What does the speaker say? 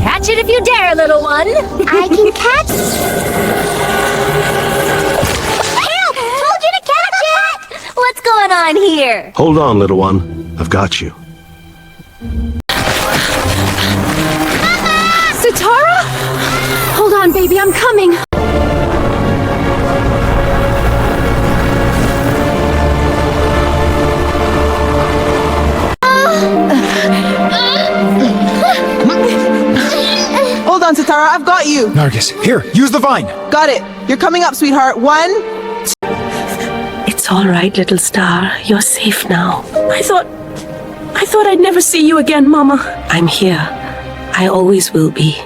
Catch it if you dare, little one. I can catch. Help! Told you to catch it! What's going on here? Hold on, little one. I've got you. Sitara? Hold on, baby, I'm coming. Hold on, Sitara, I've got you. Nargis, here, use the vine. Got it. You're coming up, sweetheart. 1. It's all right, little star. You're safe now. I thought I'd never see you again, Mama. I'm here. I always will be.